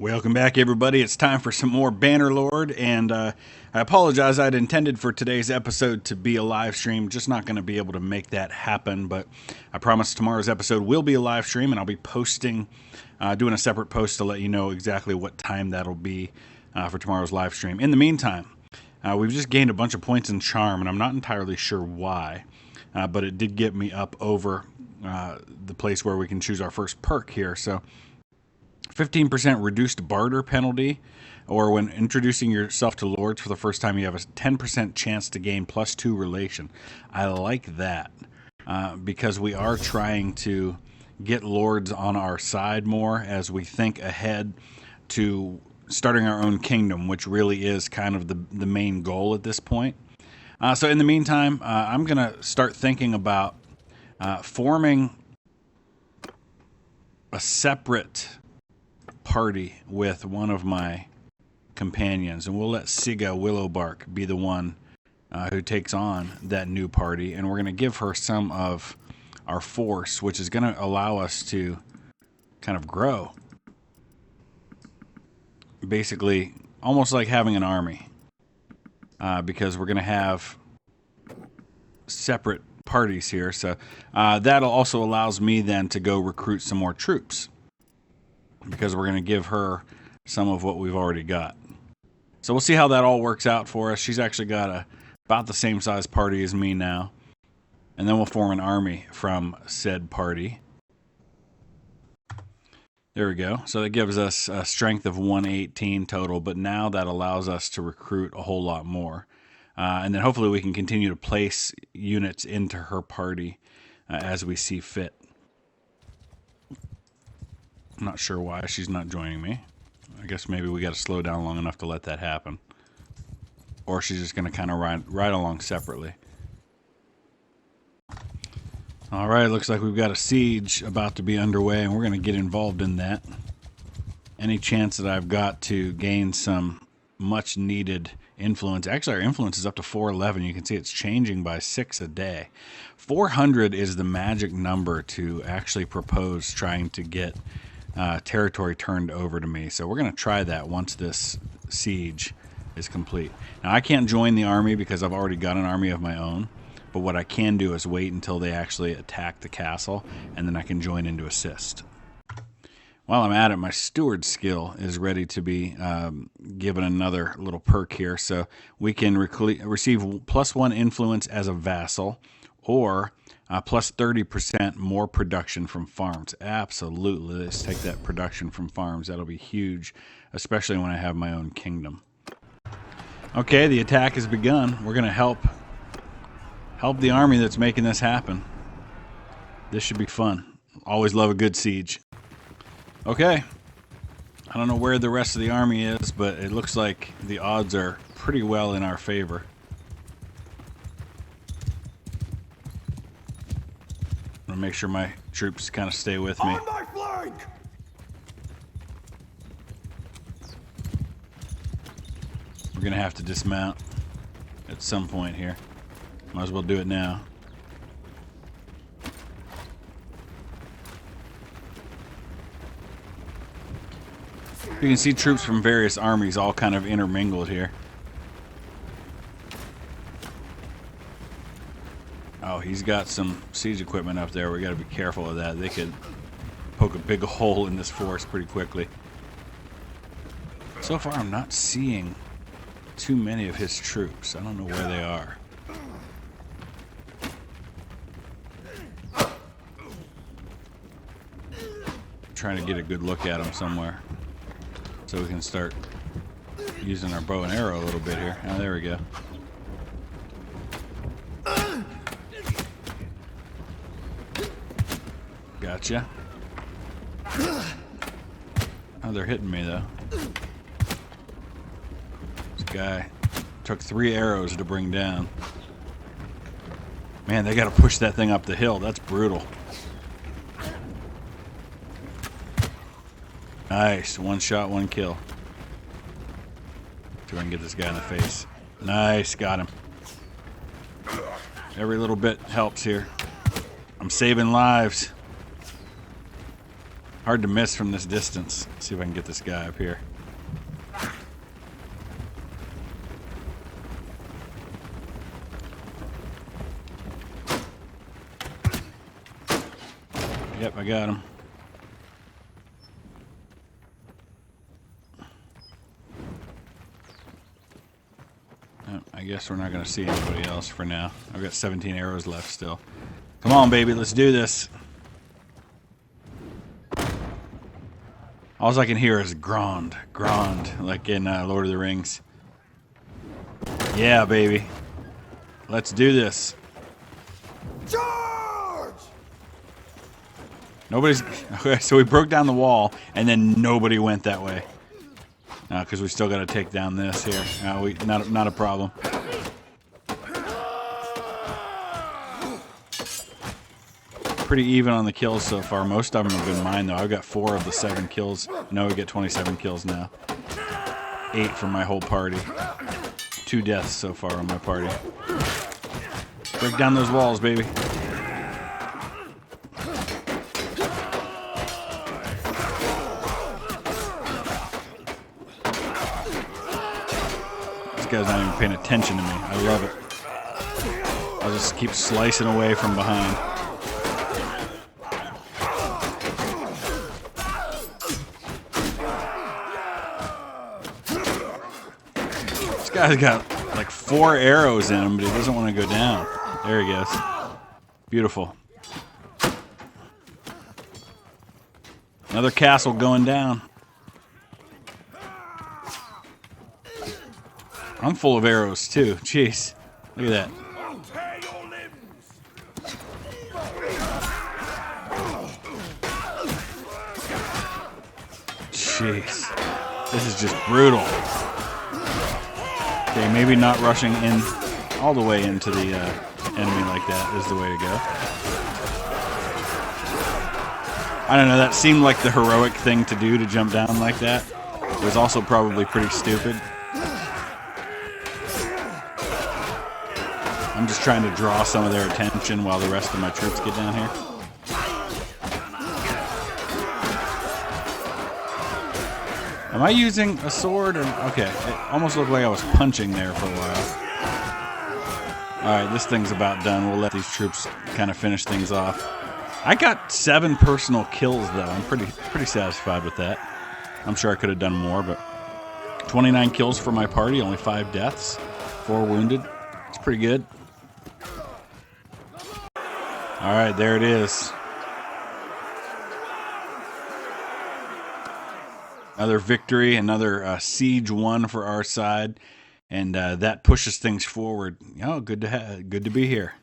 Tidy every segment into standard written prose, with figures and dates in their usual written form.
Welcome back, everybody. It's time for some more Bannerlord, and I apologize. I'd intended for today's episode to be a live stream. Just not going to be able to make that happen, but I promise tomorrow's episode will be a live stream, and I'll be posting, doing a separate post to let you know exactly what time that'll be for tomorrow's live stream. In the meantime, we've just gained a bunch of points in Charm, and I'm not entirely sure why, but it did get me up over the place where we can choose our first perk here. So 15% reduced barter penalty, or when introducing yourself to lords for the first time, you have a 10% chance to gain +2 relation. I like that because we are trying to get lords on our side more as we think ahead to starting our own kingdom, which really is kind of the main goal at this point. So in the meantime, I'm going to start thinking about forming a separate party with one of my companions, and we'll let Siga Willowbark be the one who takes on that new party, and we're going to give her some of our force, which is going to allow us to kind of grow, basically almost like having an army, because we're going to have separate parties here. So that also allows me then to go recruit some more troops, because we're going to give her some of what we've already got. So we'll see how that all works out for us. She's actually got about the same size party as me now. And then we'll form an army from said party. There we go. So that gives us a strength of 118 total, but now that allows us to recruit a whole lot more. And then hopefully we can continue to place units into her party as we see fit. I'm not sure why she's not joining me. I guess maybe we got to slow down long enough to let that happen. Or she's just going to kind of ride along separately. All right, looks like we've got a siege about to be underway, and we're going to get involved in that. Any chance that I've got to gain some much needed influence. Actually, our influence is up to 411. You can see it's changing by 6 a day. 400 is the magic number to actually propose trying to get territory turned over to me. So we're going to try that once this siege is complete. Now, I can't join the army because I've already got an army of my own, but what I can do is wait until they actually attack the castle, and then I can join in to assist. While I'm at it, my steward skill is ready to be given another little perk here. So we can receive +1 influence as a vassal, or plus 30% more production from farms. Absolutely. Let's take that production from farms. That'll be huge, especially when I have my own kingdom. Okay, the attack has begun. We're going to help the army that's making this happen. This should be fun. Always love a good siege. Okay. I don't know where the rest of the army is, but it looks like the odds are pretty well in our favor. I'm gonna make sure my troops kind of stay with me. On my flank! We're gonna have to dismount at some point here. Might as well do it now. You can see troops from various armies all kind of intermingled here. Oh, he's got some siege equipment up there. We got to be careful of that. They could poke a big hole in this forest pretty quickly. So far, I'm not seeing too many of his troops. I don't know where they are. I'm trying to get a good look at them somewhere, so we can start using our bow and arrow a little bit here. Oh, there we go. Gotcha. Oh, they're hitting me, though. This guy took 3 arrows to bring down. Man, they got to push that thing up the hill. That's brutal. Nice. 1 shot, 1 kill. See if I can get this guy in the face. Nice. Got him. Every little bit helps here. I'm saving lives. Hard to miss from this distance. Let's see if I can get this guy up here. Yep, I got him. I guess we're not going to see anybody else for now. I've got 17 arrows left still. Come on, baby, let's do this. All I can hear is Grond, like in Lord of the Rings. Yeah, baby. Let's do this. Charge! Nobody's... Okay, so we broke down the wall, and then nobody went that way. Because we still got to take down this here. Not a problem. Pretty even on the kills so far. Most of them have been mine, though. I've got 4 of the 7 kills. No, we get 27 kills now. 8 from my whole party. 2 deaths so far on my party. Break down those walls, baby. This guy's not even paying attention to me. I love it. I'll just keep slicing away from behind. This guy's got like 4 arrows in him, but he doesn't want to go down. There he goes. Beautiful. Another castle going down. I'm full of arrows too. Jeez. Look at that. Jeez. This is just brutal. Okay, maybe not rushing in all the way into the enemy like that is the way to go. I don't know, that seemed like the heroic thing to do, to jump down like that. It was also probably pretty stupid. I'm just trying to draw some of their attention while the rest of my troops get down here. Am I using a sword? Or, okay, it almost looked like I was punching there for a while. Alright, this thing's about done. We'll let these troops kind of finish things off. I got 7 personal kills, though. I'm pretty satisfied with that. I'm sure I could have done more, but 29 kills for my party, only 5 deaths, 4 wounded. It's pretty good. Alright, there it is. Another victory, another siege won for our side, and that pushes things forward. Oh, good to be here.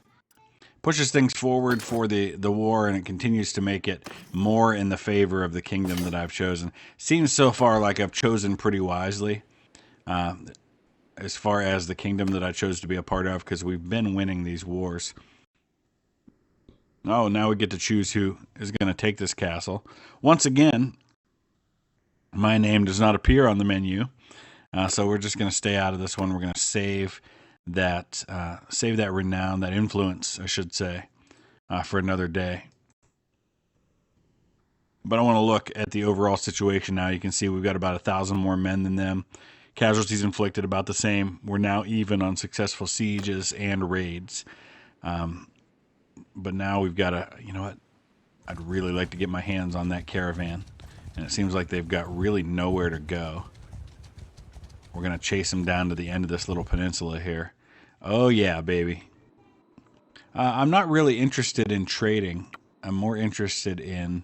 Pushes things forward for the war, and it continues to make it more in the favor of the kingdom that I've chosen. Seems so far like I've chosen pretty wisely, as far as the kingdom that I chose to be a part of, because we've been winning these wars. Oh, now we get to choose who is going to take this castle. Once again, my name does not appear on the menu, so we're just going to stay out of this one. We're going to save that renown, that influence, I should say, for another day. But I want to look at the overall situation now. You can see we've got about 1,000 more men than them. Casualties inflicted about the same. We're now even on successful sieges and raids. But now we've got to, you know what? I'd really like to get my hands on that caravan. And it seems like they've got really nowhere to go. We're going to chase them down to the end of this little peninsula here. Oh, yeah, baby. I'm not really interested in trading. I'm more interested in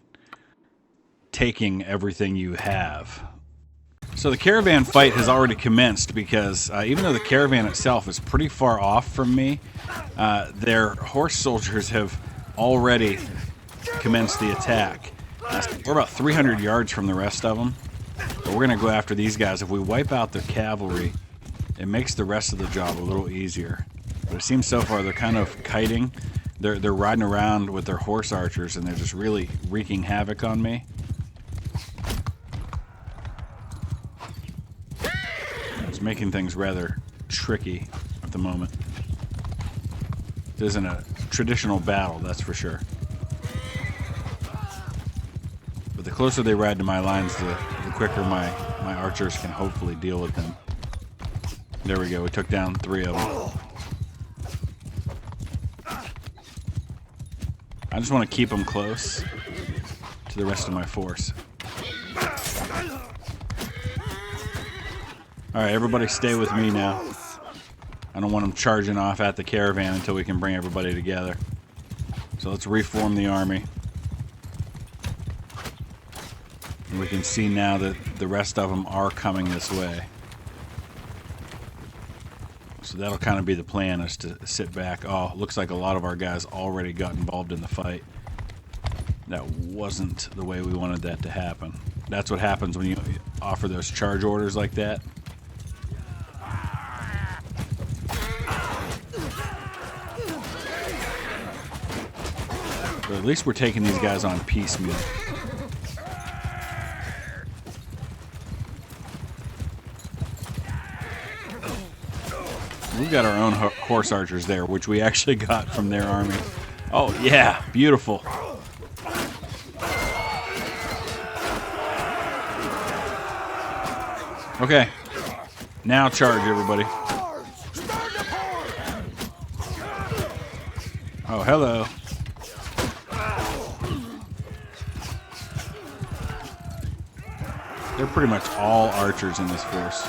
taking everything you have. So the caravan fight has already commenced because even though the caravan itself is pretty far off from me, their horse soldiers have already commenced the attack. We're about 300 yards from the rest of them, but we're going to go after these guys. If we wipe out their cavalry, it makes the rest of the job a little easier. But it seems so far they're kind of kiting. They're riding around with their horse archers, and they're just really wreaking havoc on me. It's making things rather tricky at the moment. It isn't a traditional battle, that's for sure. But the closer they ride to my lines, the quicker my archers can hopefully deal with them. There we go. We took down 3 of them. I just want to keep them close to the rest of my force. Alright, everybody stay with me now. I don't want them charging off at the caravan until we can bring everybody together. So let's reform the army. And we can see now that the rest of them are coming this way. So that'll kind of be the plan, is to sit back. Oh, looks like a lot of our guys already got involved in the fight. That wasn't the way we wanted that to happen. That's what happens when you offer those charge orders like that. But at least we're taking these guys on piecemeal. We've got our own horse archers there, which we actually got from their army. Oh, yeah. Beautiful. Okay. Now charge, everybody. Oh, hello. They're pretty much all archers in this force.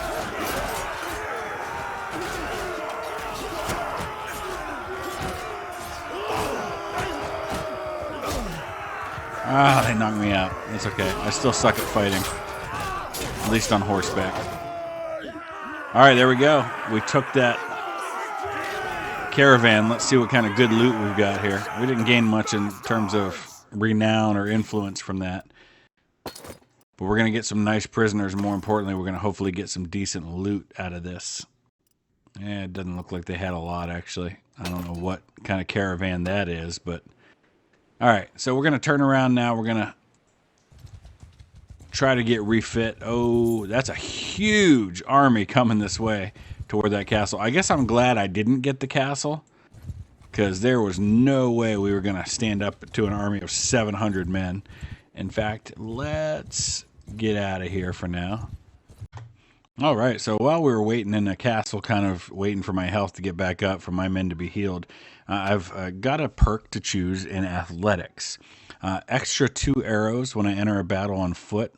Ah, they knocked me out. That's okay. I still suck at fighting. At least on horseback. Alright, there we go. We took that caravan. Let's see what kind of good loot we've got here. We didn't gain much in terms of renown or influence from that. But we're going to get some nice prisoners. More importantly, we're going to hopefully get some decent loot out of this. Yeah, it doesn't look like they had a lot, actually. I don't know what kind of caravan that is, but... Alright, so we're going to turn around now. We're going to try to get refit. Oh, that's a huge army coming this way toward that castle. I guess I'm glad I didn't get the castle, because there was no way we were going to stand up to an army of 700 men. In fact, let's get out of here for now. Alright, so while we were waiting in the castle, kind of waiting for my health to get back up, for my men to be healed, I've got a perk to choose in athletics. Extra 2 arrows when I enter a battle on foot,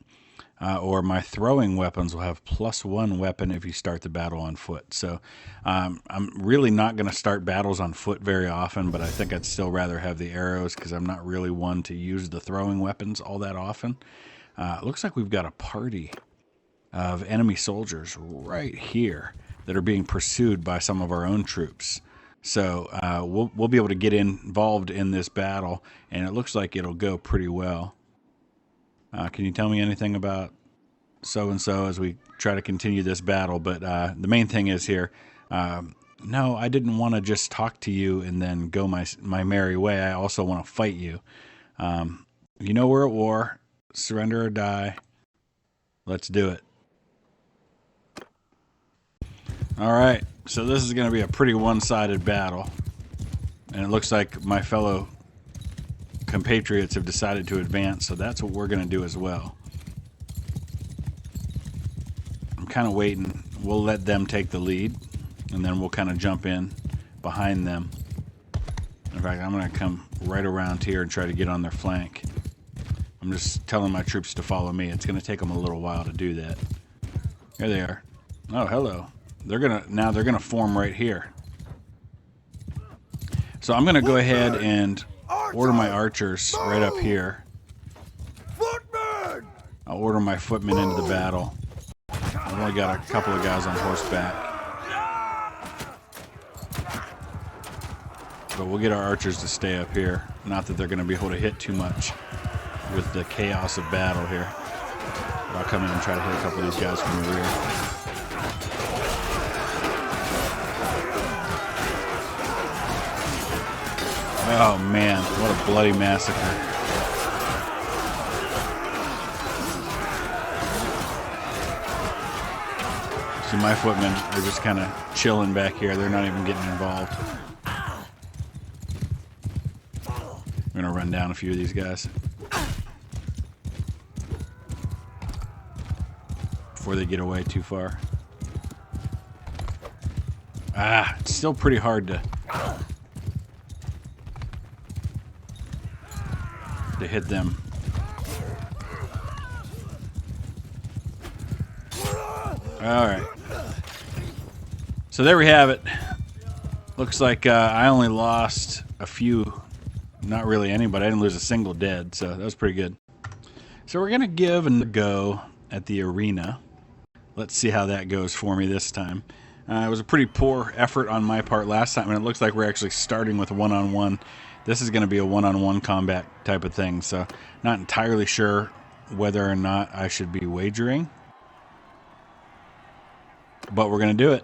or my throwing weapons will have +1 weapon if you start the battle on foot. So I'm really not going to start battles on foot very often, but I think I'd still rather have the arrows, because I'm not really one to use the throwing weapons all that often. Looks like we've got a party of enemy soldiers right here that are being pursued by some of our own troops. So we'll be able to get involved in this battle, and it looks like it'll go pretty well. Can you tell me anything about so-and-so as we try to continue this battle? But the main thing is here, no, I didn't want to just talk to you and then go my merry way. I also want to fight you. You know we're at war. Surrender or die. Let's do it. Alright, so this is going to be a pretty one-sided battle. And it looks like my fellow compatriots have decided to advance, so that's what we're going to do as well. I'm kind of waiting. We'll let them take the lead, and then we'll kind of jump in behind them. In fact, I'm going to come right around here and try to get on their flank. I'm just telling my troops to follow me. It's going to take them a little while to do that. Here they are. Oh, hello. They're gonna form right here. So I'm gonna go ahead and order my archers right up here. I'll order my footmen into the battle. I've only got a couple of guys on horseback, but we'll get our archers to stay up here. Not that they're gonna be able to hit too much with the chaos of battle here. But I'll come in and try to hit a couple of these guys from the rear. Oh man, what a bloody massacre. See, my footmen are just kind of chilling back here. They're not even getting involved. I'm going to run down a few of these guys. before they get away too far. Ah, it's still pretty hard to hit them. Alright. So there we have it. Looks like I only lost a few. Not really anybody. I didn't lose a single dead, so that was pretty good. So we're going to give a go at the arena. Let's see how that goes for me this time. It was a pretty poor effort on my part last time, and it looks like we're actually starting with one-on-one. This is going to be a one-on-one combat type of thing, so not entirely sure whether or not I should be wagering. But we're going to do it.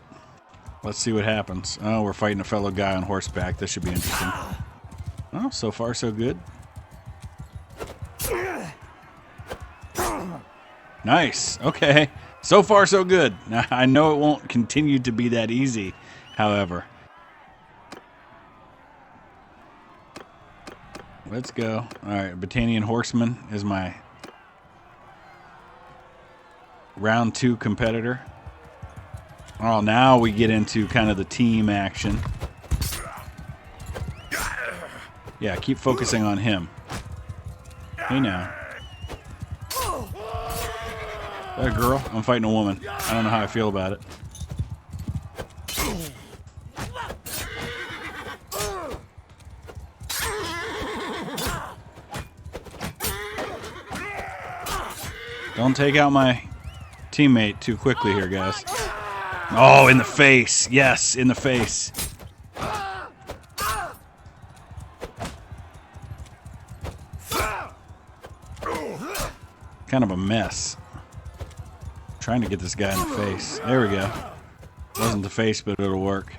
Let's see what happens. Oh, we're fighting a fellow guy on horseback. This should be interesting. Oh, so far so good. Nice. Okay. So far so good. Now, I know it won't continue to be that easy, however. Let's go. Alright, Battanian Horseman is my round 2 competitor. Oh, now we get into kind of the team action. Yeah, keep focusing on him. Hey now. Is that a girl? I'm fighting a woman. I don't know how I feel about it. Don't take out my teammate too quickly here, guys. Oh, in the face. Yes, in the face. Kind of a mess. Trying to get this guy in the face. There we go. Wasn't the face, but it'll work.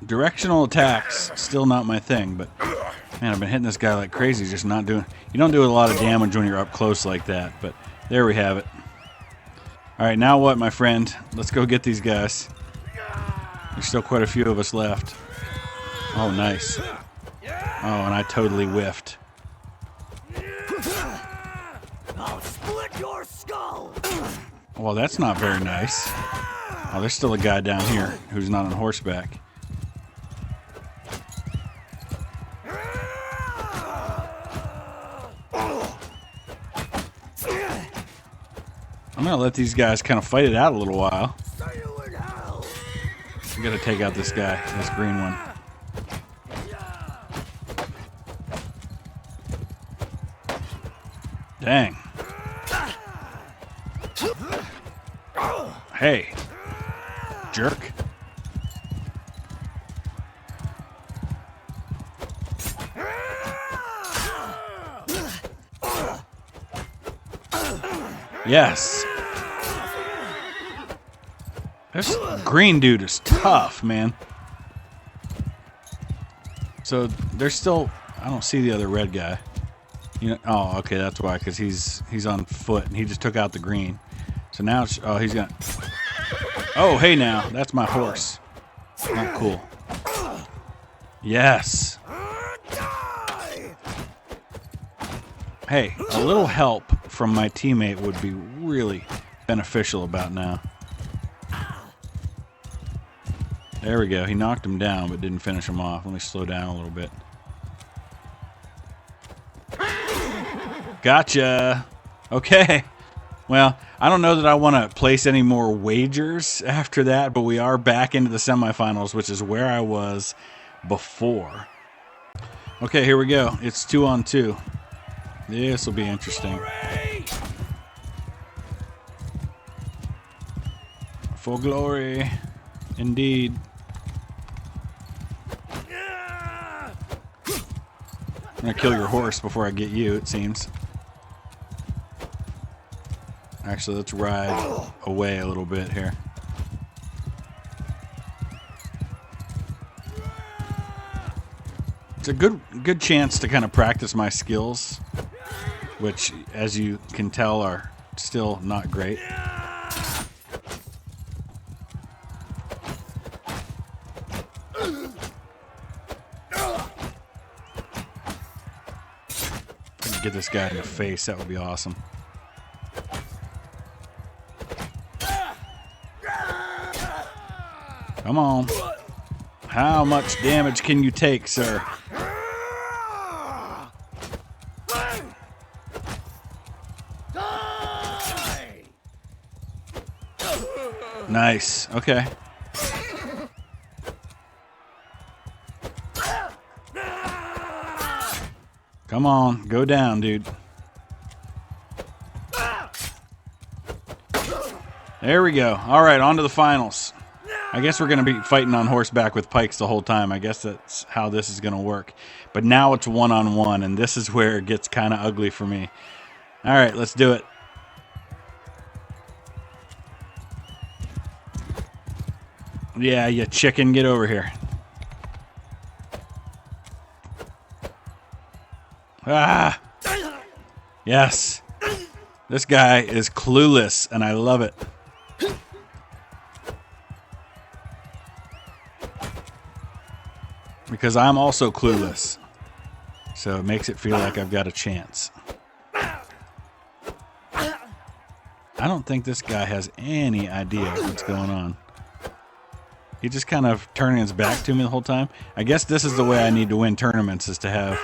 Directional attacks, still not my thing, but man, I've been hitting this guy like crazy, just not doing... You don't do a lot of damage when you're up close like that, but there we have it. Alright, now what, my friend? Let's go get these guys. There's still quite a few of us left. Oh, nice. Oh, and I totally whiffed. I'll split your skull. Well, that's not very nice. Oh, there's still a guy down here who's not on horseback. I'm gonna let these guys kind of fight it out a little while. We gotta take out this guy, this green one. Dang. Hey, jerk. Yes. This green dude is tough, man. So there's still... I don't see the other red guy. You know, oh, okay, that's why, because he's on foot, and he just took out the green. So now it's... Oh, he's gonna... Oh, hey now. That's my horse. Not cool. Yes. Hey, a little help from my teammate would be really beneficial about now. There we go. He knocked him down, but didn't finish him off. Let me slow down a little bit. Gotcha. Okay. Well, I don't know that I want to place any more wagers after that, but we are back into the semifinals, which is where I was before. Okay, here we go. It's 2-on-2. This will be interesting. For glory, indeed. I'm gonna kill your horse before I get you, it seems. Actually, let's ride away a little bit here. It's a good chance to kind of practice my skills, which, as you can tell, are still not great. get this guy in the face. That would be awesome. Come on. How much damage can you take, sir? Nice. Okay. Come on. Go down, dude. There we go. All right, on to the finals. I guess we're going to be fighting on horseback with pikes the whole time. I guess that's how this is going to work. But now it's one-on-one, and this is where it gets kind of ugly for me. All right, let's do it. Yeah, you chicken, get over here. Ah! Yes. This guy is clueless, and I love it. Because I'm also clueless. So it makes it feel like I've got a chance. I don't think this guy has any idea what's going on. He just kind of turning his back to me the whole time. I guess this is the way I need to win tournaments, is to have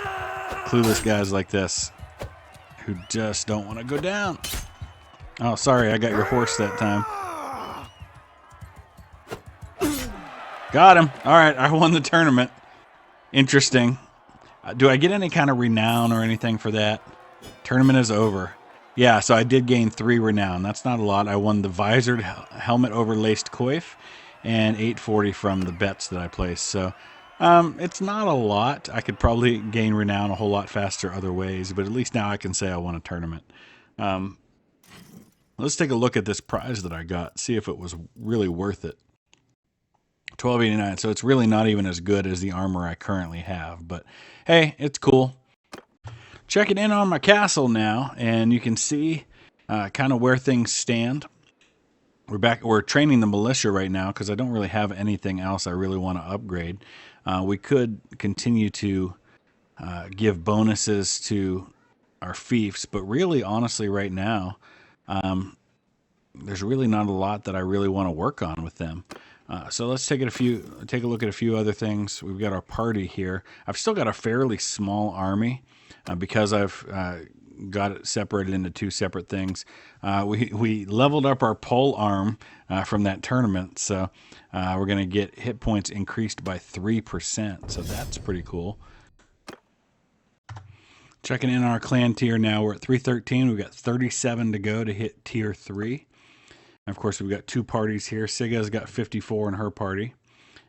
clueless guys like this who just don't want to go down. Oh, sorry, I got your horse that time. Got him. All right, I won the tournament. Interesting. Do I get any kind of renown or anything for that? Tournament is over. Yeah, so I did gain 3 renown. That's not a lot. I won the visored helmet overlaced coif and 840 from the bets that I placed. So it's not a lot. I could probably gain renown a whole lot faster other ways, but at least now I can say I won a tournament. Let's take a look at this prize that I got, see if it was really worth it. 1289, so it's really not even as good as the armor I currently have, but hey, it's cool. Checking in on my castle now, and you can see kind of where things stand. We're training the militia right now because I don't really have anything else I really want to upgrade. We could continue to give bonuses to our fiefs, but really, honestly, right now, there's really not a lot that I really want to work on with them. So let's take a look at a few other things. We've got our party here. I've still got a fairly small army because I've got it separated into 2 separate things. We leveled up our pole arm from that tournament, so we're going to get hit points increased by 3%. So that's pretty cool. Checking in our clan tier now. We're at 313. We've got 37 to go to hit tier 3. And of course, we've got 2 parties here. Siga's got 54 in her party.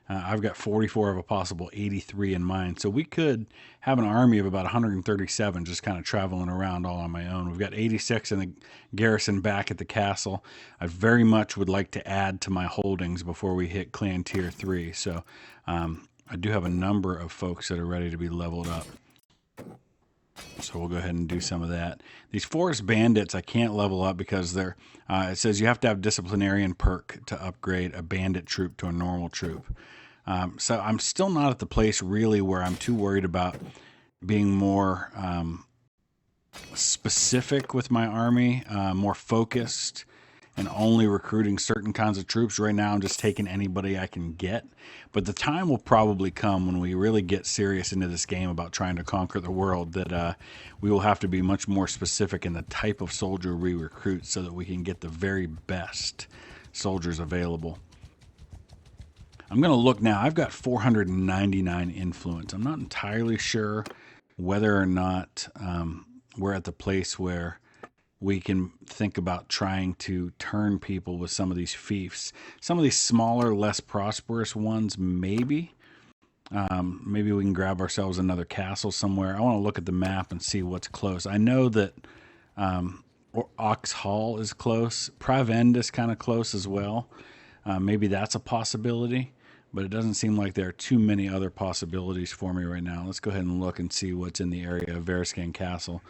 I've got 44 of a possible 83 in mine. So we could have an army of about 137 just kind of traveling around all on my own. We've got 86 in the garrison back at the castle. I very much would like to add to my holdings before we hit clan tier 3. So I do have a number of folks that are ready to be leveled up. So we'll go ahead and do some of that. These forest bandits I can't level up because they're it says you have to have disciplinarian perk to upgrade a bandit troop to a normal troop. So I'm still not at the place really where I'm too worried about being more specific with my army, more focused, and only recruiting certain kinds of troops. Right now I'm just taking anybody I can get. But the time will probably come when we really get serious into this game about trying to conquer the world that we will have to be much more specific in the type of soldier we recruit so that we can get the very best soldiers available. I'm going to look now. I've got 499 influence. I'm not entirely sure whether or not we're at the place where we can think about trying to turn people with some of these fiefs. Some of these smaller, less prosperous ones, maybe. Maybe we can grab ourselves another castle somewhere. I want to look at the map and see what's close. I know that Ox Hall is close. Pravend is kind of close as well. Maybe that's a possibility, but it doesn't seem like there are too many other possibilities for me right now. Let's go ahead and look and see what's in the area of Veriscan Castle.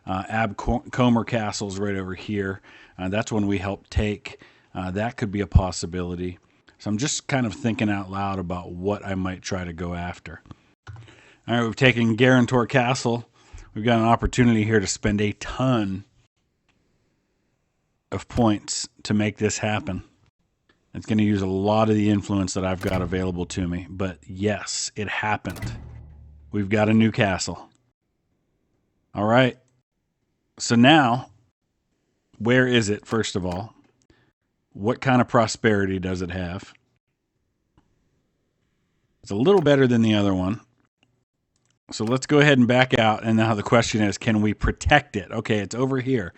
Comer Castle's right over here. That's one we helped take. That could be a possibility. So I'm just kind of thinking out loud about what I might try to go after. All right, we've taken Garantor Castle. We've got an opportunity here to spend a ton of points to make this happen. It's going to use a lot of the influence that I've got available to me. But yes, it happened. We've got a new castle. All right. So now, where is it, first of all? What kind of prosperity does it have? It's a little better than the other one. So let's go ahead and back out. And now the question is, can we protect it? Okay, it's over here.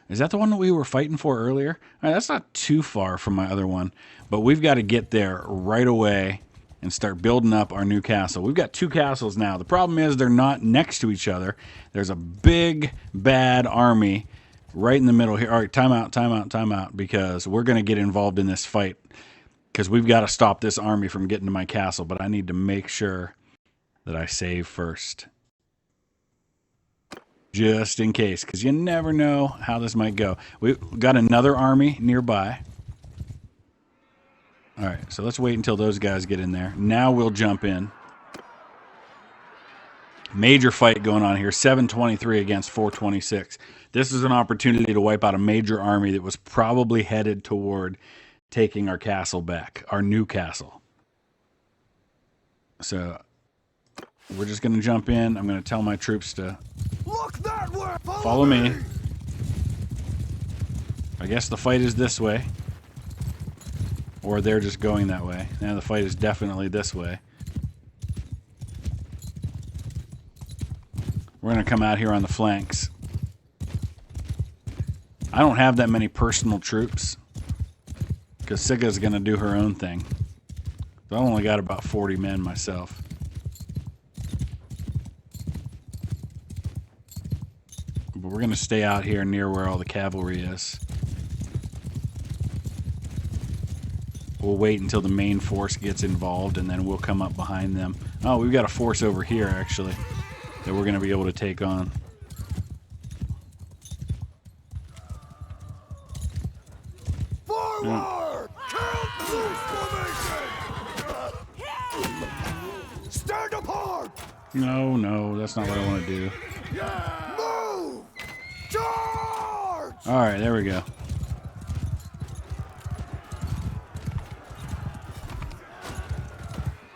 Is that the one that we were fighting for earlier? All right, that's not too far from my other one. But we've got to get there right away and start building up our new castle. We've got 2 castles now. The problem is they're not next to each other. There's a big, bad army right in the middle here. All right, time out, because we're going to get involved in this fight because we've got to stop this army from getting to my castle. But I need to make sure that I save first. Just in case, because you never know how this might go. We've got another army nearby. All right, so let's wait until those guys get in there. Now we'll jump in. Major fight going on here, 723 against 426. This is an opportunity to wipe out a major army that was probably headed toward taking our castle back, our new castle. So we're just going to jump in. I'm going to tell my troops to Look that way. follow me. I guess the fight is this way. Or they're just going that way. Now the fight is definitely this way. We're going to come out here on the flanks. I don't have that many personal troops because Sigga's going to do her own thing. So I've only got about 40 men myself. But we're going to stay out here near where all the cavalry is. We'll wait until the main force gets involved, and then we'll come up behind them. Oh, we've got a force over here, actually, that we're going to be able to take on. Forward! Count loose formation! Stand apart! No, that's not what I want to do. Move! Charge! All right, there we go.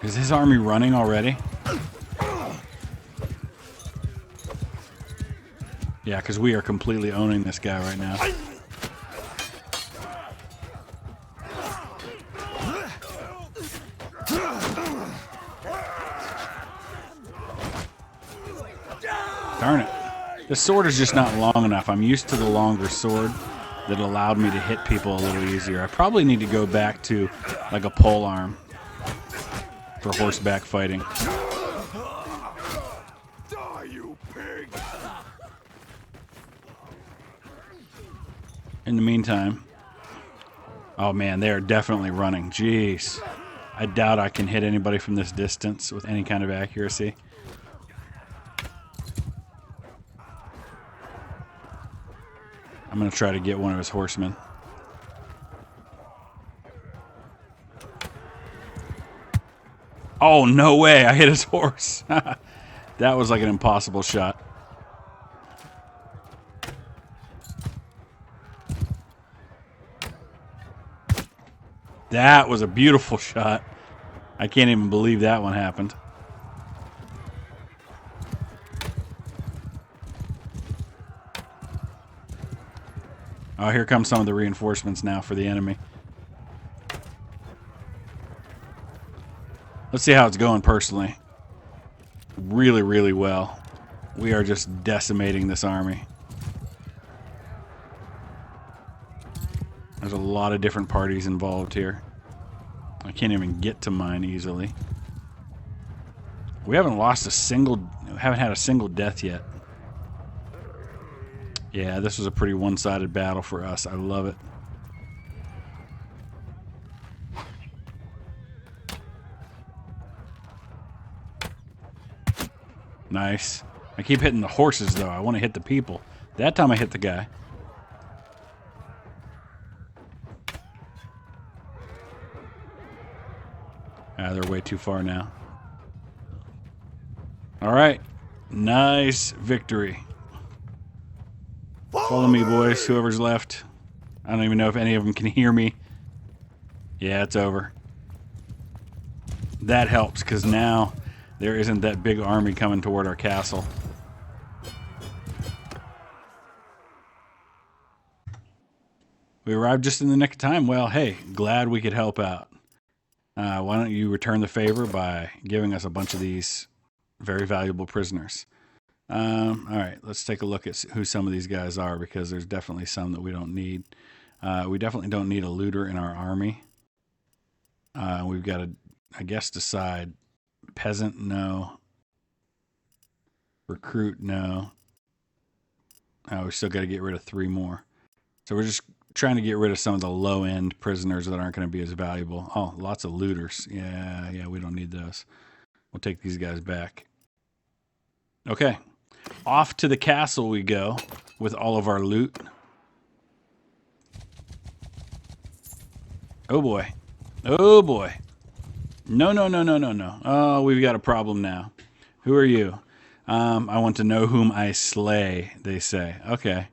Is his army running already? Yeah, because we are completely owning this guy right now. Darn it. The sword is just not long enough. I'm used to the longer sword that allowed me to hit people a little easier. I probably need to go back to like a pole arm for horseback fighting. Die, you pig! In the meantime, oh man, they are definitely running. Jeez. I doubt I can hit anybody from this distance with any kind of accuracy. I'm going to try to get one of his horsemen. Oh, no way. I hit his horse. That was like an impossible shot. That was a beautiful shot. I can't even believe that one happened. Oh, here come some of the reinforcements now for the enemy. Let's see how it's going personally. Really, really well. We are just decimating this army. There's a lot of different parties involved here. I can't even get to mine easily. We haven't had a single death yet. Yeah, this was a pretty one-sided battle for us. I love it. Nice. I keep hitting the horses, though. I want to hit the people. That time I hit the guy. Ah, they're way too far now. All right. Nice victory. Follow me, boys, whoever's left. I don't even know if any of them can hear me. Yeah, it's over. That helps, because now there isn't that big army coming toward our castle. We arrived just in the nick of time. Well, hey, glad we could help out. Why don't you return the favor by giving us a bunch of these very valuable prisoners? All right, let's take a look at who some of these guys are, because there's definitely some that we don't need. We definitely don't need a looter in our army. We've got to, I guess, decide. Peasant, no. Recruit, no. We still got to get rid of 3 more. So we're just trying to get rid of some of the low-end prisoners that aren't going to be as valuable. Oh, lots of looters. Yeah, we don't need those. We'll take these guys back. Okay. Off to the castle we go with all of our loot. Oh, boy. Oh, boy. No. Oh, we've got a problem now. Who are you? I want to know whom I slay, they say. Okay.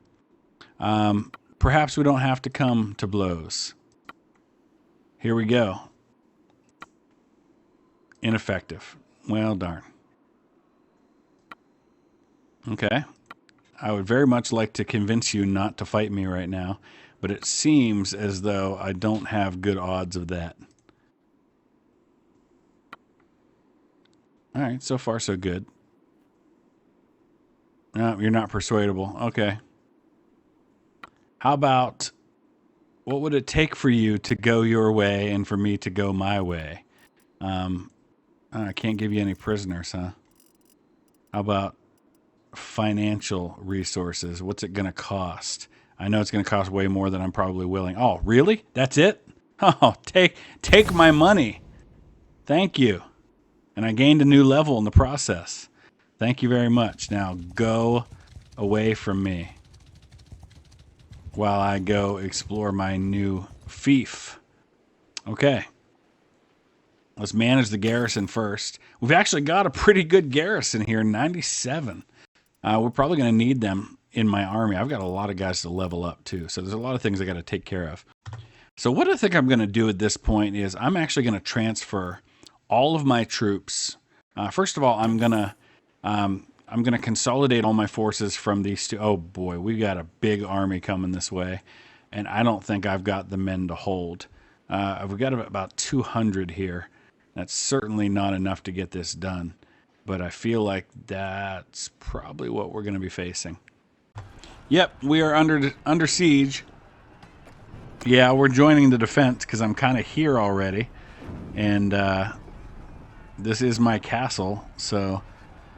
Perhaps we don't have to come to blows. Here we go. Ineffective. Well, darn. Okay. I would very much like to convince you not to fight me right now, but it seems as though I don't have good odds of that. All right, so far so good. No, you're not persuadable. Okay. How about, what would it take for you to go your way and for me to go my way? I can't give you any prisoners, huh? How about financial resources? What's it going to cost? I know it's going to cost way more than I'm probably willing. Oh, really? That's it? Oh, take my money. Thank you. And I gained a new level in the process. Thank you very much. Now go away from me while I go explore my new fief. Okay. Let's manage the garrison first. We've actually got a pretty good garrison here, 97. We're probably going to need them in my army. I've got a lot of guys to level up too, so there's a lot of things I got to take care of. So what I think I'm going to do at this point is I'm actually going to transfer all of my troops. First of all, I'm going to consolidate all my forces from these two. Oh boy, we got a big army coming this way, and I don't think I've got the men to hold. We've got about 200 here. That's certainly not enough to get this done, but I feel like that's probably what we're going to be facing. Yep, we are under siege. Yeah, we're joining the defense because I'm kind of here already, and this is my castle, so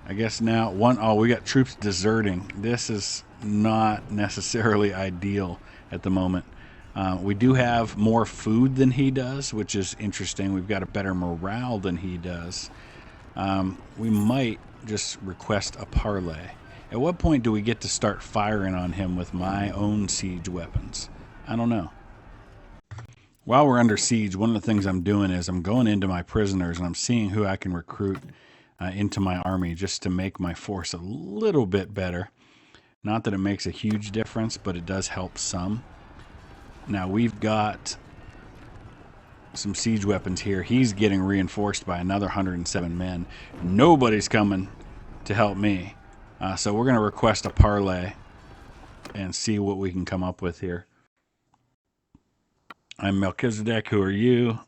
I guess now we got troops deserting. This is not necessarily ideal at the moment. We do have more food than he does, which is interesting. We've got a better morale than he does. We might just request a parley. At what point do we get to start firing on him with my own siege weapons? I don't know. While we're under siege, one of the things I'm doing is I'm going into my prisoners and I'm seeing who I can recruit into my army just to make my force a little bit better. Not that it makes a huge difference, but it does help some. Now we've got some siege weapons here. He's getting reinforced by another 107 men. Nobody's coming to help me. So we're going to request a parley and see what we can come up with here. I'm Melchizedek. Who are you?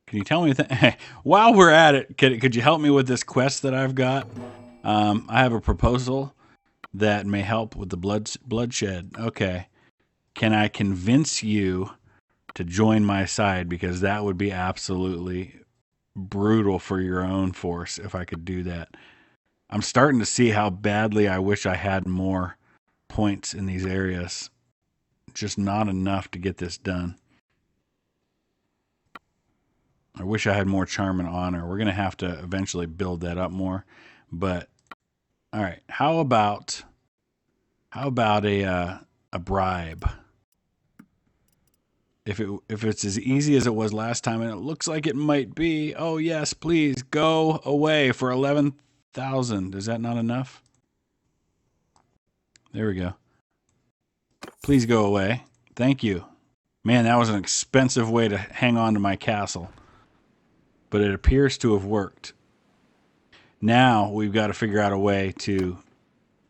Can you tell me anything? While we're at it, could you help me with this quest that I've got? I have a proposal that may help with the bloodshed. Okay. Can I convince you to join my side? Because that would be absolutely brutal for your own force if I could do that. I'm starting to see how badly I wish I had more points in these areas. Just not enough to get this done. I wish I had more charm and honor. We're going to have to eventually build that up more. But, all right. How about a bribe? If it's as easy as it was last time, and it looks like it might be, oh yes, please go away for 11,000 5,000. Is that not enough? There we go. Please go away. Thank you. Man, that was an expensive way to hang on to my castle. But it appears to have worked. Now we've got to figure out a way to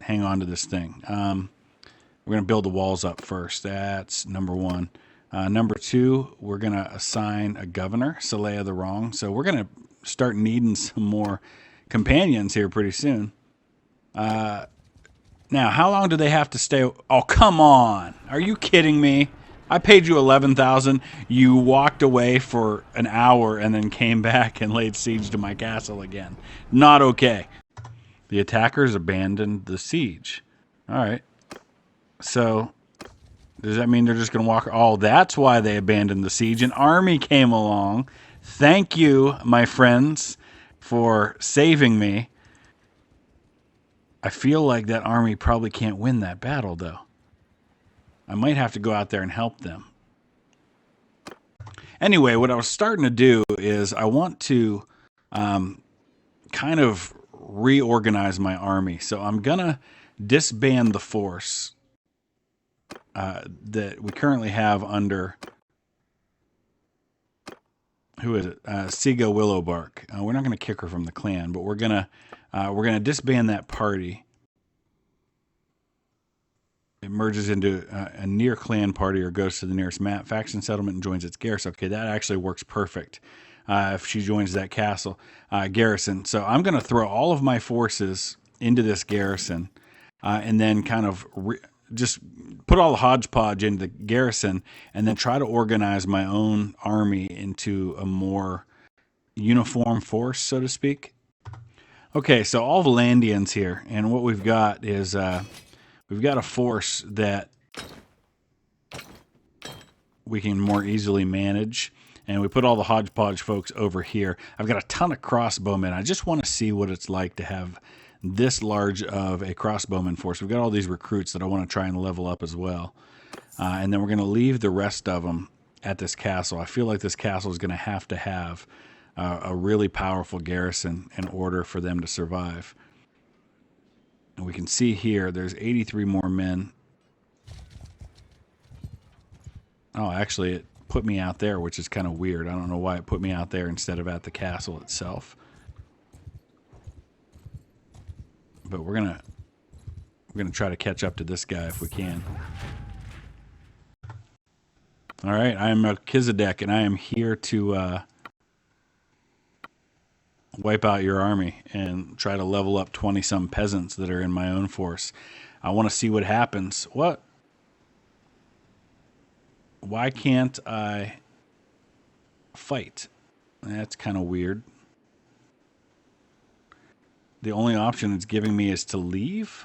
hang on to this thing. We're going to build the walls up first. That's number one. Number two, we're going to assign a governor, Saleha the Wrong. So we're going to start needing some more companions here pretty soon. Now, how long do they have to stay? Oh, come on. Are you kidding me? I paid you 11,000. You walked away for an hour and then came back and laid siege to my castle again. Not okay. The attackers abandoned the siege. All right. So, does that mean they're just going to walk? Oh, that's why they abandoned the siege. An army came along. Thank you, my friends, for saving me. I feel like that army probably can't win that battle, though. I might have to go out there and help them. Anyway, what I was starting to do is I want to kind of reorganize my army. So I'm going to disband the force that we currently have under, who is it? Siga Willowbark. We're not going to kick her from the clan, but we're going to disband that party. It merges into a near clan party or goes to the nearest map, faction settlement, and joins its garrison. Okay, that actually works perfect if she joins that castle garrison. So I'm going to throw all of my forces into this garrison and then kind of just put all the hodgepodge into the garrison and then try to organize my own army into a more uniform force, so to speak. Okay, so all the Landians here, and what we've got is we've got a force that we can more easily manage, and we put all the hodgepodge folks over here. I've got a ton of crossbowmen. I just want to see what it's like to have this large of a crossbowman force. We've got all these recruits that I want to try and level up as well. And then we're going to leave the rest of them at this castle. I feel like this castle is going to have a really powerful garrison in order for them to survive. And we can see here there's 83 more men. Oh, actually, it put me out there, which is kind of weird. I don't know why it put me out there instead of at the castle itself. But we're gonna try to catch up to this guy if we can. All right, I am Melchizedek, and I am here to wipe out your army and try to level up 20-some peasants that are in my own force. I want to see what happens. What? Why can't I fight? That's kind of weird. The only option it's giving me is to leave?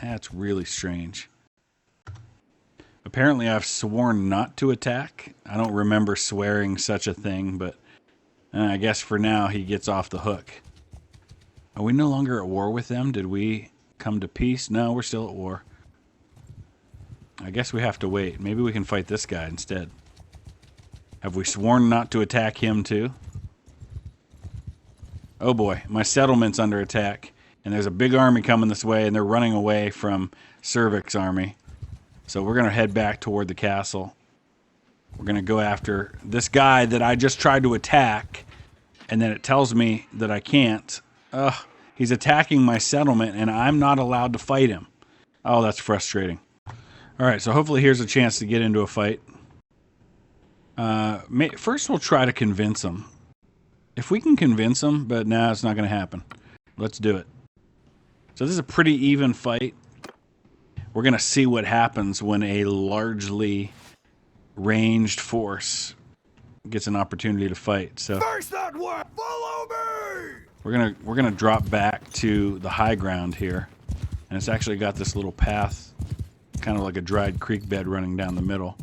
That's really strange. Apparently I've sworn not to attack. I don't remember swearing such a thing, but I guess for now he gets off the hook. Are we no longer at war with them? Did we come to peace? No, we're still at war. I guess we have to wait. Maybe we can fight this guy instead. Have we sworn not to attack him too? Oh boy, my settlement's under attack, and there's a big army coming this way, and they're running away from Cervic's army. So we're going to head back toward the castle. We're going to go after this guy that I just tried to attack, and then it tells me that I can't. Ugh, he's attacking my settlement, and I'm not allowed to fight him. Oh, that's frustrating. All right, so hopefully here's a chance to get into a fight. First, we'll try to convince him. If we can convince him, but nah, it's not going to happen. Let's do it. So this is a pretty even fight. We're going to see what happens when a largely ranged force gets an opportunity to fight. So Face that way! Follow me! we're gonna drop back to the high ground here, and it's actually got this little path, kind of like a dried creek bed running down the middle.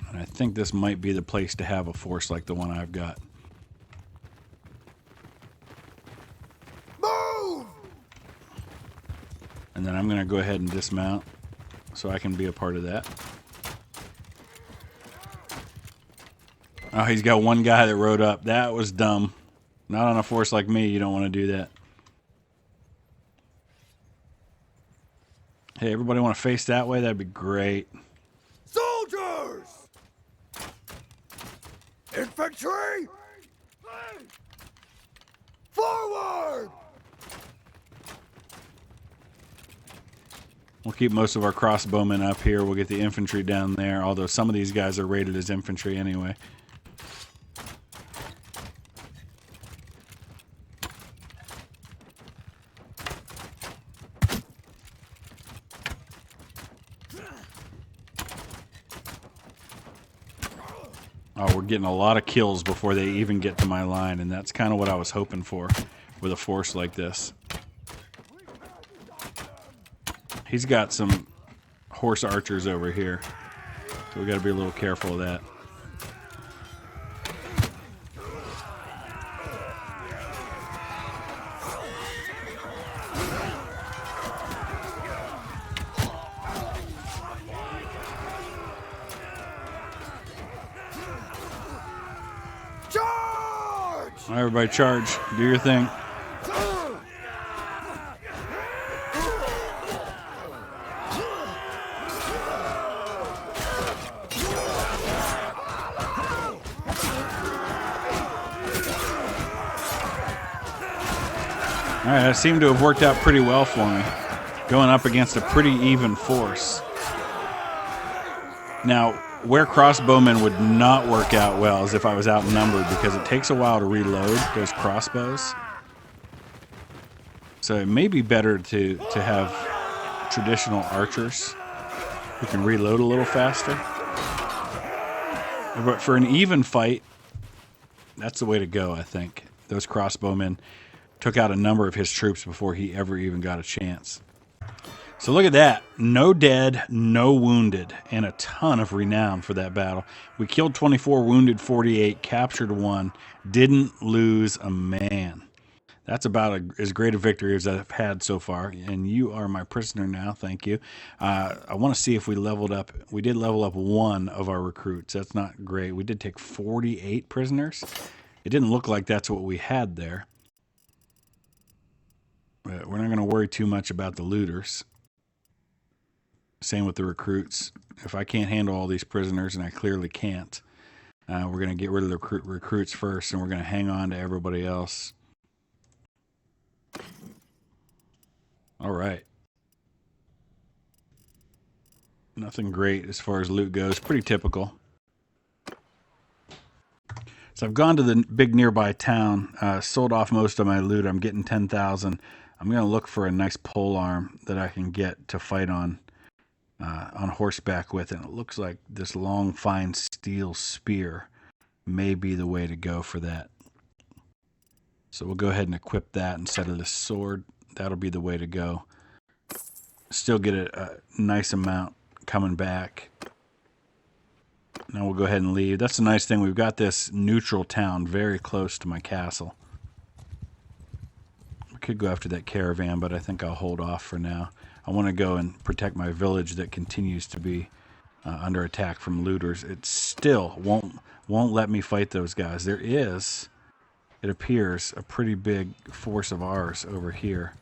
And I think this might be the place to have a force like the one I've got. Move! And then I'm going to go ahead and dismount so I can be a part of that. Oh, he's got one guy that rode up. That was dumb. Not on a force like me, you don't want to do that. Hey, everybody want to face that way? That'd be great. Soldiers! Infantry! Forward! We'll keep most of our crossbowmen up here. We'll get the infantry down there, although some of these guys are rated as infantry anyway. Oh, we're getting a lot of kills before they even get to my line, and that's kind of what I was hoping for with a force like this. He's got some horse archers over here, so we got to be a little careful of that. Charge! All right, everybody, charge. Do your thing. All right, that seemed to have worked out pretty well for me, going up against a pretty even force. Now, where crossbowmen would not work out well is if I was outnumbered, because it takes a while to reload those crossbows. So it may be better to have traditional archers who can reload a little faster. But for an even fight, that's the way to go, I think. Those crossbowmen took out a number of his troops before he ever even got a chance. So look at that. No dead, no wounded, and a ton of renown for that battle. We killed 24, wounded 48, captured 1, didn't lose a man. That's about as great a victory as I've had so far, and you are my prisoner now, thank you. I want to see if we leveled up. We did level up 1 of our recruits. That's not great. We did take 48 prisoners. It didn't look like that's what we had there. But we're not going to worry too much about the looters. Same with the recruits. If I can't handle all these prisoners, and I clearly can't, we're going to get rid of the recruits first, and we're going to hang on to everybody else. All right. Nothing great as far as loot goes. Pretty typical. So I've gone to the big nearby town, sold off most of my loot. I'm getting 10,000. I'm going to look for a nice polearm that I can get to fight on horseback with. And it looks like this long, fine steel spear may be the way to go for that. So we'll go ahead and equip that instead of this sword. That'll be the way to go. Still get a nice amount coming back. Now we'll go ahead and leave. That's the nice thing. We've got this neutral town very close to my castle. We could go after that caravan, but I think I'll hold off for now. I want to go and protect my village that continues to be under attack from looters. It still won't let me fight those guys. There is, it appears, a pretty big force of ours over here.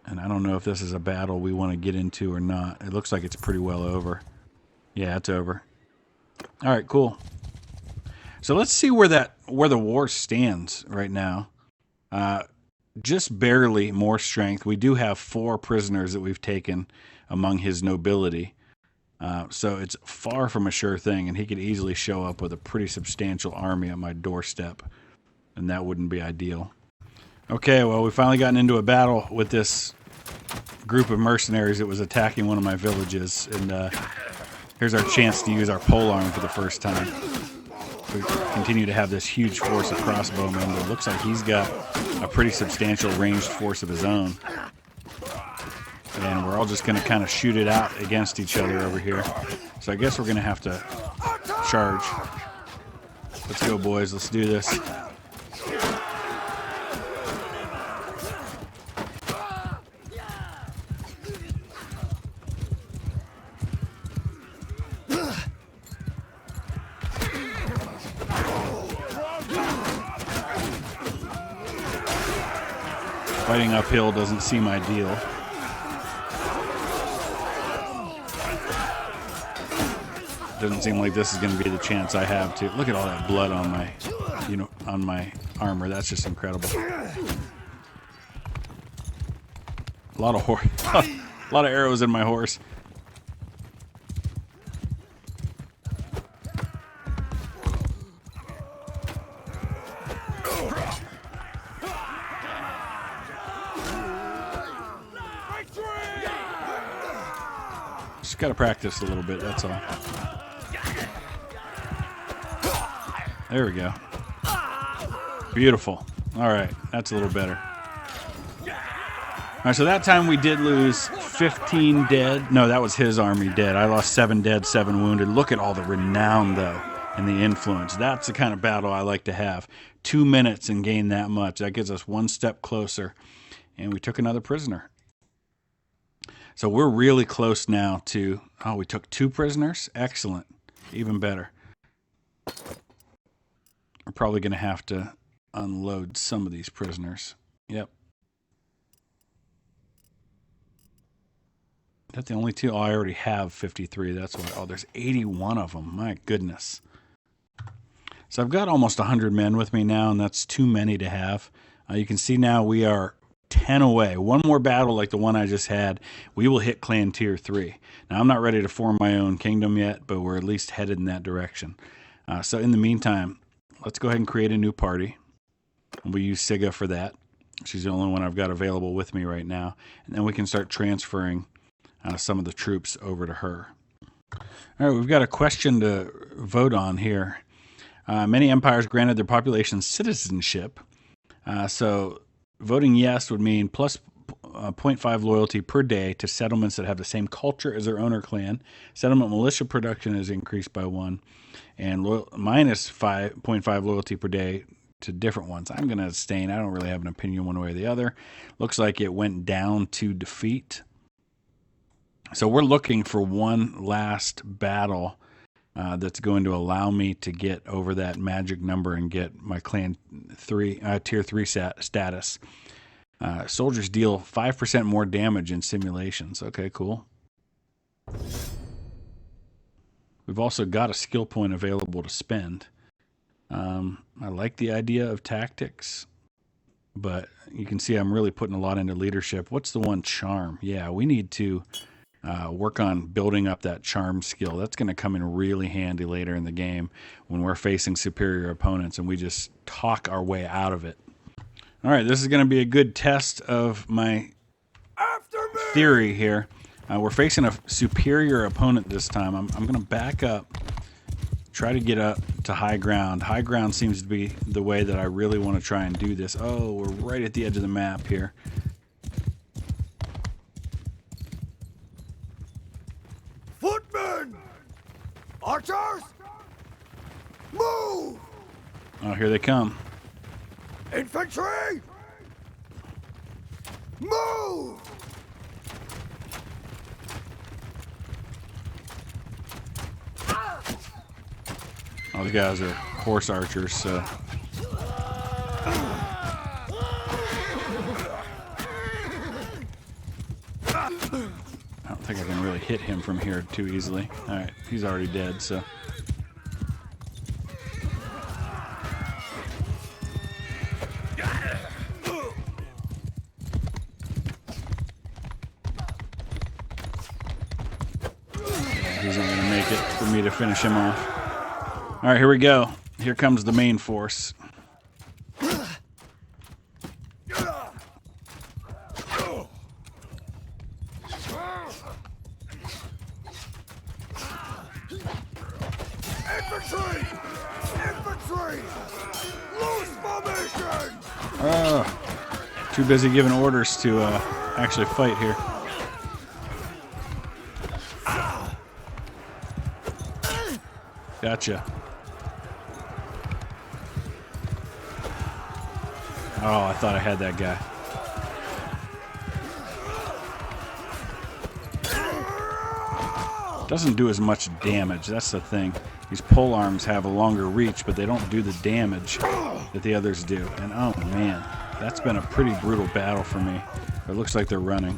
And I don't know if this is a battle we want to get into or not. It looks like it's pretty well over. Yeah, it's over. All right, cool. So let's see where the war stands right now. Just barely more strength. We do have 4 prisoners that we've taken among his nobility. So it's far from a sure thing, and he could easily show up with a pretty substantial army at my doorstep, and that wouldn't be ideal. Okay, well, we've finally gotten into a battle with this group of mercenaries that was attacking one of my villages, and here's our chance to use our polearm for the first time. We continue to have this huge force of crossbowmen, but it looks like he's got a pretty substantial ranged force of his own. And we're all just going to kind of shoot it out against each other over here. So I guess we're going to have to charge. Let's go, boys. Let's do this. Fighting uphill doesn't seem ideal. Doesn't seem like this is going to be the chance I have to. Look at all that blood on my, on my armor. That's just incredible. A lot of a lot of arrows in my horse. Just got to practice a little bit, that's all. There we go. Beautiful. All right, that's a little better. All right, so that time we did lose 15 dead. No, that was his army dead. I lost 7 dead, 7 wounded. Look at all the renown, though, and the influence. That's the kind of battle I like to have. 2 minutes and gain that much. That gets us one step closer. And we took another prisoner. So we're really close now to... Oh, we took 2 prisoners? Excellent. Even better. We're probably going to have to unload some of these prisoners. Yep. Is that the only 2? Oh, I already have 53. That's why. Oh, there's 81 of them. My goodness. So I've got almost 100 men with me now, and that's too many to have. You can see now we are 10 away. One more battle like the one I just had, we will hit Clan Tier 3. Now, I'm not ready to form my own kingdom yet, but we're at least headed in that direction. So in the meantime, let's go ahead and create a new party. We'll use Sigga for that. She's the only one I've got available with me right now. And then we can start transferring some of the troops over to her. All right, we've got a question to vote on here. Many empires granted their population citizenship. So voting yes would mean plus 0.5 loyalty per day to settlements that have the same culture as their owner clan. Settlement militia production is increased by 1. And minus 0.5 loyalty per day to different ones. I'm going to abstain. I don't really have an opinion one way or the other. Looks like it went down to defeat. So we're looking for one last battle that's going to allow me to get over that magic number and get my clan tier 3 status. Soldiers deal 5% more damage in simulations. Okay, cool. We've also got a skill point available to spend. I like the idea of tactics, but you can see I'm really putting a lot into leadership. What's the one? Charm. Yeah, we need to work on building up that charm skill. That's going to come in really handy later in the game when we're facing superior opponents and we just talk our way out of it. All right, this is going to be a good test of my theory here. We're facing a superior opponent this time. I'm going to back up, try to get up to high ground. High ground seems to be the way that I really want to try and do this. Oh, we're right at the edge of the map here. Footmen! Archers! Move! Oh, here they come. Infantry! Move! Oh, the guys are horse archers, so... I don't think I can really hit him from here too easily. Alright, he's already dead, so... He's not going to make it for me to finish him off. All right, here we go. Here comes the main force. Infantry! Infantry! Loose formation! Too busy giving orders to actually fight here. Gotcha. Oh, I thought I had that guy. Doesn't do as much damage. That's the thing. These pole arms have a longer reach, but they don't do the damage that the others do. And oh man, That's been a pretty brutal battle for me. It looks like they're running.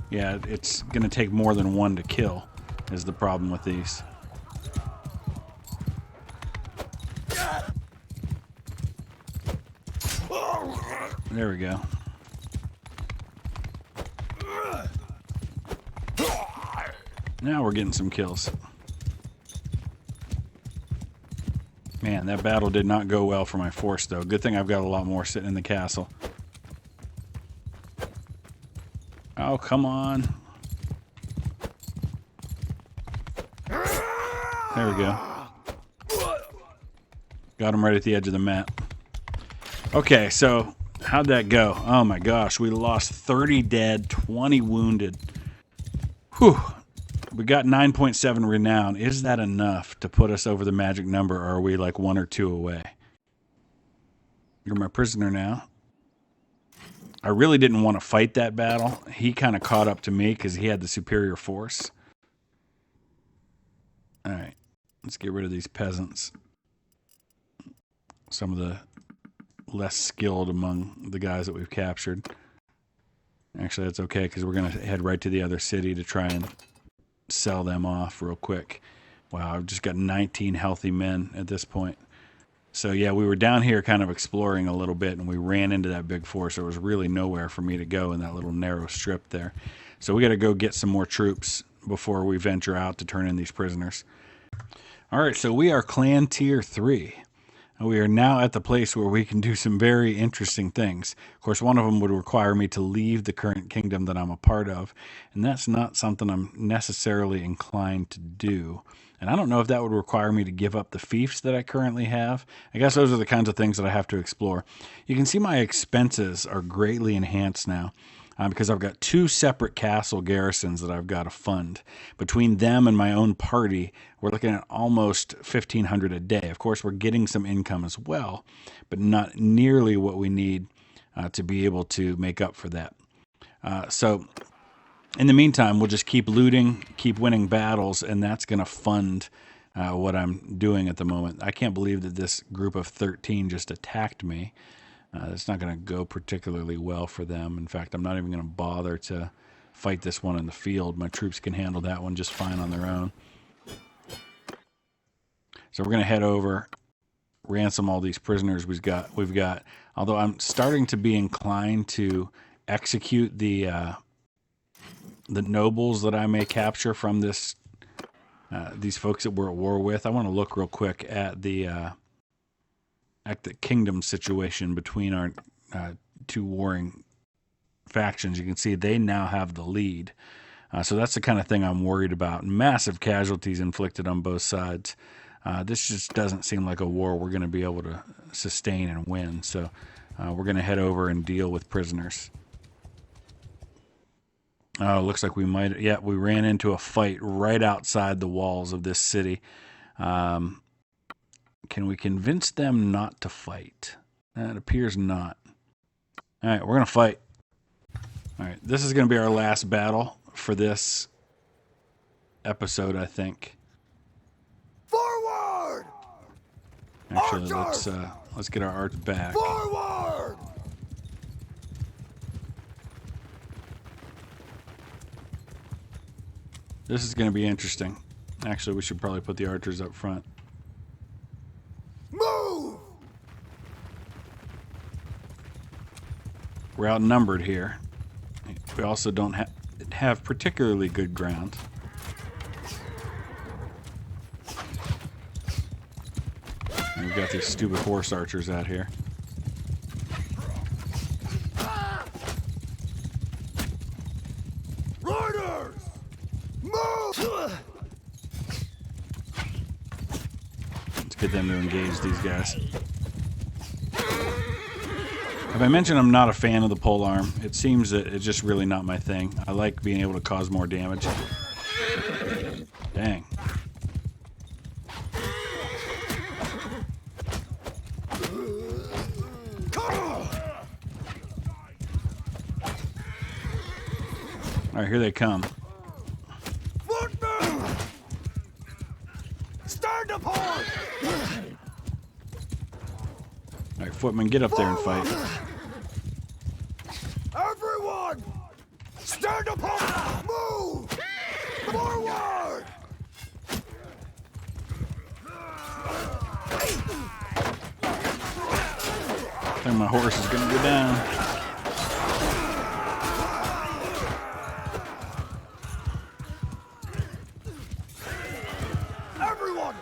Yeah, it's going to take more than one to kill, is the problem with these. There we go. Now we're getting some kills. Man, that battle did not go well for my force, though. Good thing I've got a lot more sitting in the castle. Oh, come on. There we go. Got him right at the edge of the map. Okay, so how'd that go? Oh my gosh, we lost 30 dead, 20 wounded. Whew. We got 9.7 renown. Is that enough to put us over the magic number, or are we like 1 or 2 away? You're my prisoner now. I really didn't want to fight that battle. He kind of caught up to me because he had the superior force. Alright, let's get rid of these peasants. Some of the less skilled among the guys that we've captured. Actually, that's okay because we're going to head right to the other city to try and sell them off real quick. Wow, I've just got 19 healthy men at this point. So yeah, we were down here kind of exploring a little bit, and we ran into that big force. There was really nowhere for me to go in that little narrow strip there. So we got to go get some more troops before we venture out to turn in these prisoners. All right, so we are clan tier 3. And we are now at the place where we can do some very interesting things. Of course, one of them would require me to leave the current kingdom that I'm a part of, and that's not something I'm necessarily inclined to do. And I don't know if that would require me to give up the fiefs that I currently have. I guess those are the kinds of things that I have to explore. You can see my expenses are greatly enhanced now. Because I've got 2 separate castle garrisons that I've got to fund. Between them and my own party, we're looking at almost 1,500 a day. Of course, we're getting some income as well, but not nearly what we need to be able to make up for that. So in the meantime, we'll just keep looting, keep winning battles, and that's going to fund what I'm doing at the moment. I can't believe that this group of 13 just attacked me. It's not going to go particularly well for them. In fact, I'm not even going to bother to fight this one in the field. My troops can handle that one just fine on their own. So we're going to head over, ransom all these prisoners we've got. Although I'm starting to be inclined to execute the nobles that I may capture from this these folks that we're at war with. I want to look real quick at the kingdom situation between our 2 warring factions. You can see they now have the lead. So that's the kind of thing I'm worried about. Massive casualties inflicted on both sides. This just doesn't seem like a war we're going to be able to sustain and win. So we're going to head over and deal with prisoners. Oh, looks like we might. Yeah, we ran into a fight right outside the walls of this city. Can we convince them not to fight? It appears not. All right, we're going to fight. All right, this is going to be our last battle for this episode, I think. Forward! Actually, Archers! let's get our arts back. Forward! This is going to be interesting. Actually, we should probably put the archers up front. Move! We're outnumbered here. We also don't have particularly good ground. And we've got these stupid horse archers out here. Riders! Move! Let's get them to engage these guys. If I mentioned I'm not a fan of the polearm, it seems that it's just really not my thing. I like being able to cause more damage. Dang. Alright, here they come. Footmen! Stand upon! Alright, Footman, get up there and fight. Everyone! Stand up! Move! Forward! I think my horse is gonna go down. Everyone!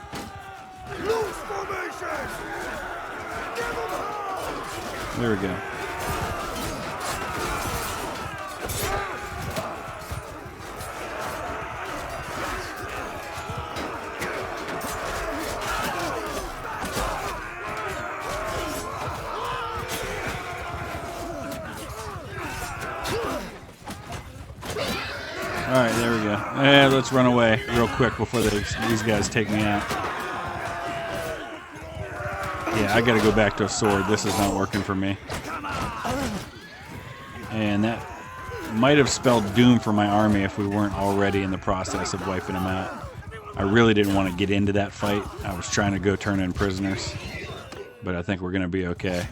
Loose formation! Give them hell! There we go. Alright, there we go. Yeah, let's run away real quick before these guys take me out. Yeah, I gotta go back to a sword. This is not working for me. And that might have spelled doom for my army if we weren't already in the process of wiping them out. I really didn't want to get into that fight. I was trying to go turn in prisoners. But I think we're gonna be okay.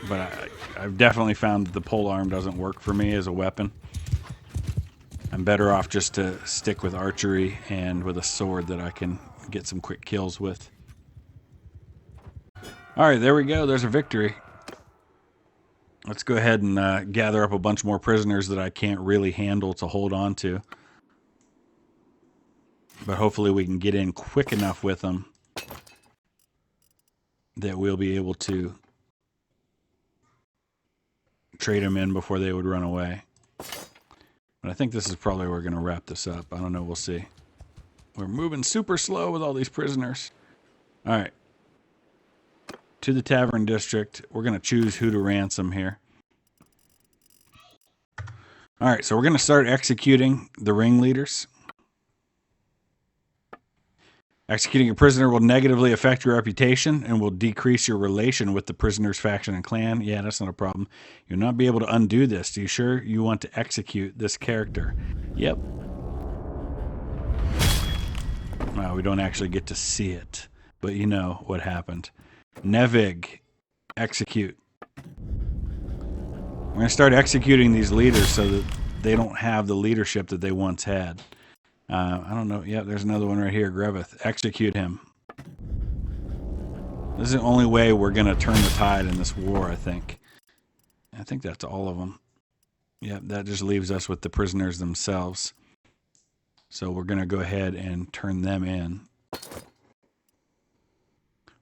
But I've definitely found that the polearm doesn't work for me as a weapon. I'm better off just to stick with archery and with a sword that I can get some quick kills with. Alright, there we go. There's a victory. Let's go ahead and gather up a bunch more prisoners that I can't really handle to hold on to. But hopefully we can get in quick enough with them that we'll be able to trade them in before they would run away. But I think this is probably where we're going to wrap this up. I don't know. We'll see. We're moving super slow with all these prisoners. All right. To the Tavern District. We're going to choose who to ransom here. All right. So we're going to start executing the ringleaders. Executing a prisoner will negatively affect your reputation and will decrease your relation with the prisoner's faction and clan. Yeah, that's not a problem. You'll not be able to undo this. Are you sure you want to execute this character? Yep. Well, we don't actually get to see it, but you know what happened. Nevig, execute. We're going to start executing these leaders so that they don't have the leadership that they once had. I don't know. Yeah, there's another one right here. Greveth. Execute him. This is the only way we're going to turn the tide in this war, I think. I think that's all of them. Yeah, that just leaves us with the prisoners themselves. So we're going to go ahead and turn them in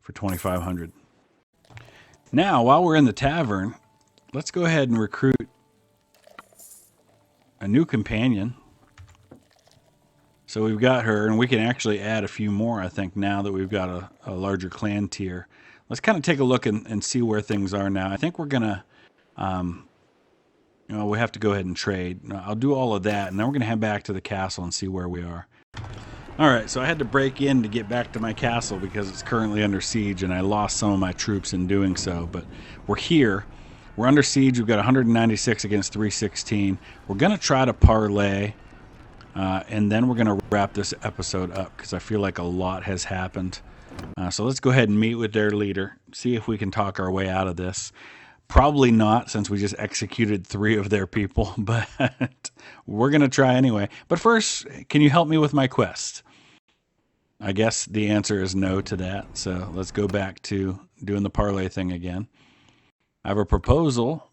for 2,500. Now, while we're in the tavern, let's go ahead and recruit a new companion. So we've got her, and we can actually add a few more, I think, now that we've got a larger clan tier. Let's kind of take a look and see where things are now. I think we're going to, we have to go ahead and trade. I'll do all of that, and then we're going to head back to the castle and see where we are. All right, so I had to break in to get back to my castle because it's currently under siege, and I lost some of my troops in doing so. But we're here. We're under siege. We've got 196 against 316. We're going to try to parlay. And then we're going to wrap this episode up because I feel like a lot has happened. So let's go ahead and meet with their leader, see if we can talk our way out of this. Probably not, since we just executed 3 of their people, but we're going to try anyway. But first, can you help me with my quest? I guess the answer is no to that. So let's go back to doing the parlay thing again. I have a proposal.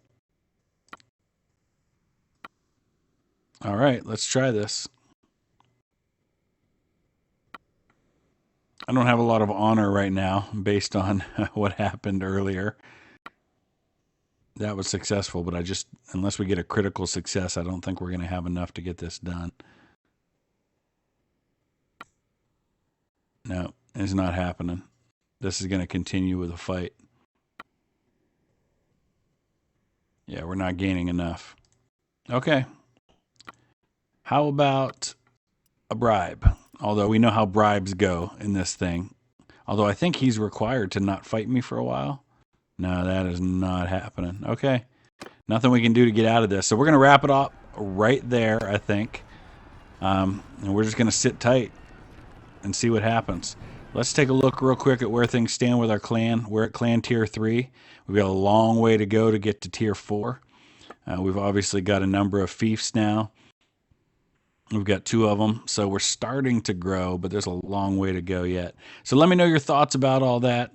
All right, let's try this. I don't have a lot of honor right now based on what happened earlier. That was successful, but unless we get a critical success, I don't think we're going to have enough to get this done. No, it's not happening. This is going to continue with a fight. Yeah, we're not gaining enough. Okay. How about a bribe? Although we know how bribes go in this thing. Although I think he's required to not fight me for a while. No, that is not happening. Okay. Nothing we can do to get out of this. So we're going to wrap it up right there, I think. And we're just going to sit tight and see what happens. Let's take a look real quick at where things stand with our clan. We're at clan tier 3. We've got a long way to go to get to tier 4. We've obviously got a number of fiefs now. We've got 2 of them, so we're starting to grow, but there's a long way to go yet. So let me know your thoughts about all that.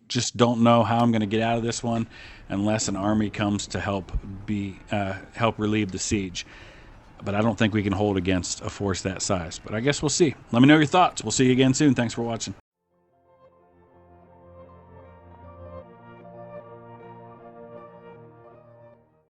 Just don't know how I'm going to get out of this one unless an army comes to help relieve the siege. But I don't think we can hold against a force that size. But I guess we'll see. Let me know your thoughts. We'll see you again soon. Thanks for watching.